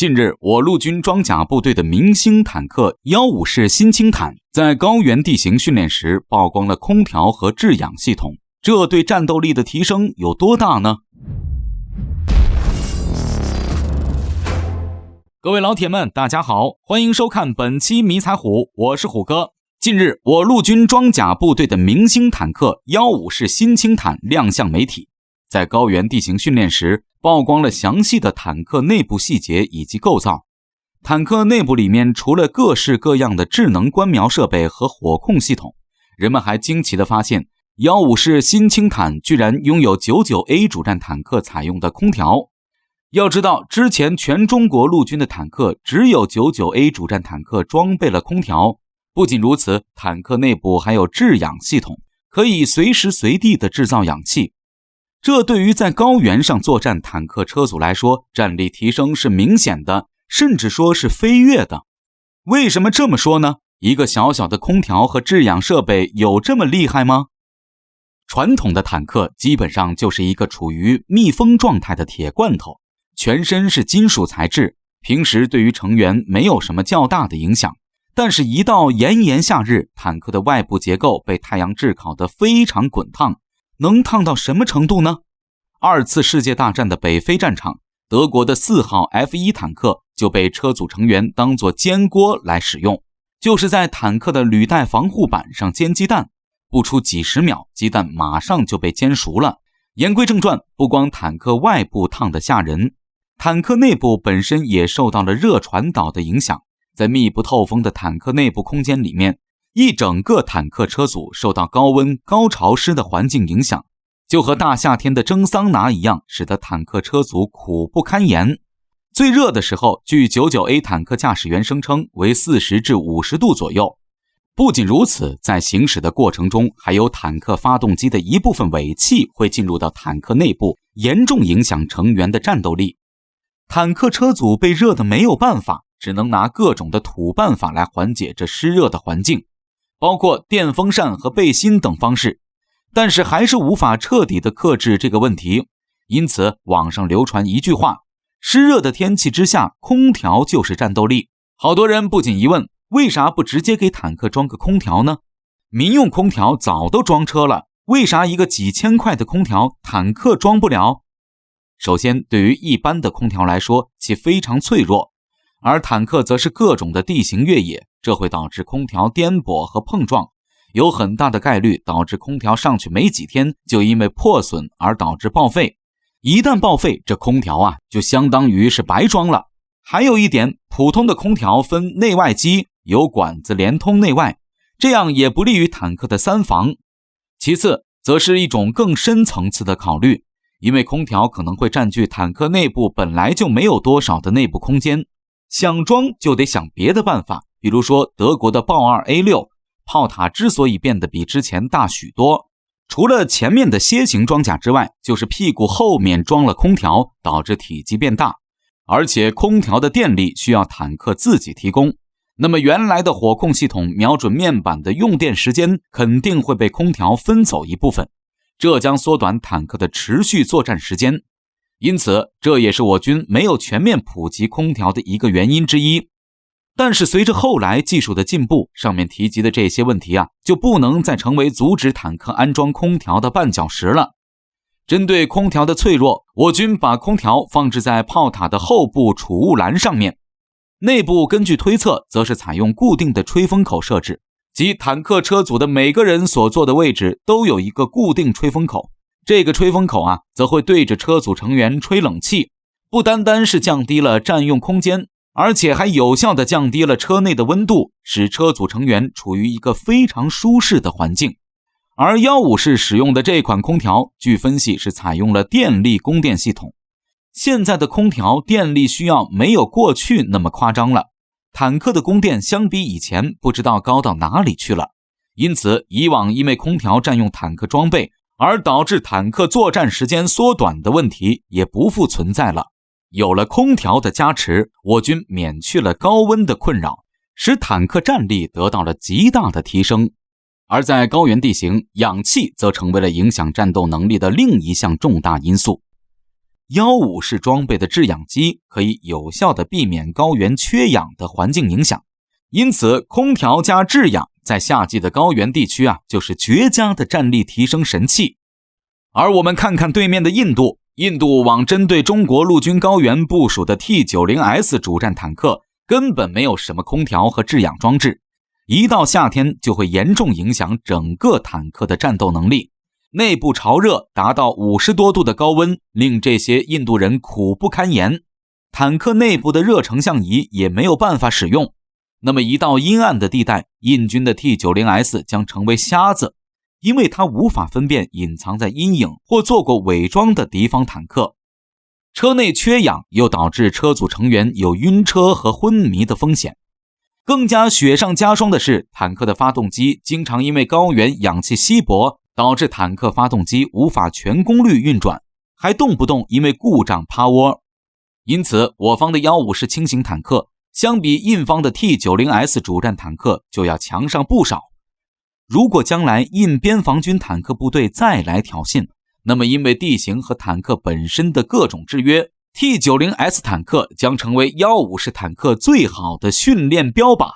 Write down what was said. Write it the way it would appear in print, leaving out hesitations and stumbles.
近日，我陆军装甲部队的明星坦克154式新轻坦在高原地形训练时曝光了空调和制氧系统，这对战斗力的提升有多大呢？各位老铁们，大家好，欢迎收看本期迷彩虎，我是虎哥。近日，我陆军装甲部队的明星坦克154式新轻坦亮相媒体，在高原地形训练时曝光了详细的坦克内部细节以及构造。坦克内部里面除了各式各样的智能观瞄设备和火控系统，人们还惊奇地发现154式新轻坦居然拥有 99A 主战坦克采用的空调。要知道，之前全中国陆军的坦克只有 99A 主战坦克装备了空调。不仅如此，坦克内部还有制氧系统，可以随时随地的制造氧气。这对于在高原上作战坦克车组来说，战力提升是明显的，甚至说是飞跃的。为什么这么说呢？一个小小的空调和制氧设备有这么厉害吗？传统的坦克基本上就是一个处于密封状态的铁罐头，全身是金属材质，平时对于成员没有什么较大的影响。但是一到炎炎夏日，坦克的外部结构被太阳炙烤得非常滚烫，能烫到什么程度呢？二次世界大战的北非战场，德国的4号 F1 坦克就被车组成员当作煎锅来使用，就是在坦克的履带防护板上煎鸡蛋，不出几十秒，鸡蛋马上就被煎熟了。言归正传，不光坦克外部烫得吓人，坦克内部本身也受到了热传导的影响。在密不透风的坦克内部空间里面，一整个坦克车组受到高温高潮湿的环境影响，就和大夏天的蒸桑拿一样，使得坦克车组苦不堪言。最热的时候，据 99A 坦克驾驶员声称为40至50度左右。不仅如此，在行驶的过程中，还有坦克发动机的一部分尾气会进入到坦克内部，严重影响成员的战斗力。坦克车组被热得没有办法，只能拿各种的土办法来缓解这湿热的环境，包括电风扇和背心等方式，但是还是无法彻底的克制这个问题。因此网上流传一句话，湿热的天气之下，空调就是战斗力。好多人不仅疑问，为啥不直接给坦克装个空调呢？民用空调早都装车了，为啥一个几千块的空调坦克装不了？首先，对于一般的空调来说，其非常脆弱，而坦克则是各种的地形越野，这会导致空调颠簸和碰撞，有很大的概率导致空调上去没几天就因为破损而导致报废。一旦报废，这空调就相当于是白装了。还有一点，普通的空调分内外机，有管子连通内外，这样也不利于坦克的三防。其次，则是一种更深层次的考虑，因为空调可能会占据坦克内部本来就没有多少的内部空间，想装就得想别的办法。比如说德国的豹 2A6 炮塔之所以变得比之前大许多，除了前面的楔形装甲之外，就是屁股后面装了空调，导致体积变大，而且空调的电力需要坦克自己提供，那么原来的火控系统瞄准面板的用电时间肯定会被空调分走一部分，这将缩短坦克的持续作战时间。因此，这也是我军没有全面普及空调的一个原因之一。但是随着后来技术的进步，上面提及的这些问题就不能再成为阻止坦克安装空调的绊脚石了。针对空调的脆弱，我军把空调放置在炮塔的后部储物栏上面，内部根据推测则是采用固定的吹风口设置，即坦克车组的每个人所坐的位置都有一个固定吹风口，这个吹风口则会对着车组成员吹冷气，不单单是降低了占用空间，而且还有效地降低了车内的温度，使车组成员处于一个非常舒适的环境。而154式使用的这款空调，据分析是采用了电力供电系统。现在的空调电力需要没有过去那么夸张了，坦克的供电相比以前不知道高到哪里去了，因此以往因为空调占用坦克装备而导致坦克作战时间缩短的问题也不复存在了。有了空调的加持，我军免去了高温的困扰，使坦克战力得到了极大的提升。而在高原地形，氧气则成为了影响战斗能力的另一项重大因素。150式装备的制氧机可以有效地避免高原缺氧的环境影响，因此空调加制氧在夏季的高原地区就是绝佳的战力提升神器。而我们看看对面的印度往针对中国陆军高原部署的 T90S 主战坦克根本没有什么空调和制氧装置，一到夏天就会严重影响整个坦克的战斗能力，内部潮热达到50多度的高温，令这些印度人苦不堪言，坦克内部的热成像仪也没有办法使用。那么一到阴暗的地带，印军的 T90S 将成为瞎子，因为它无法分辨隐藏在阴影或做过伪装的敌方坦克。车内缺氧又导致车组成员有晕车和昏迷的风险。更加雪上加霜的是，坦克的发动机经常因为高原氧气稀薄，导致坦克发动机无法全功率运转，还动不动因为故障趴窝。因此我方的150式轻型坦克相比印方的 T90S 主战坦克就要强上不少。如果将来印边防军坦克部队再来挑衅，那么因为地形和坦克本身的各种制约， T90S 坦克将成为150式坦克最好的训练标靶。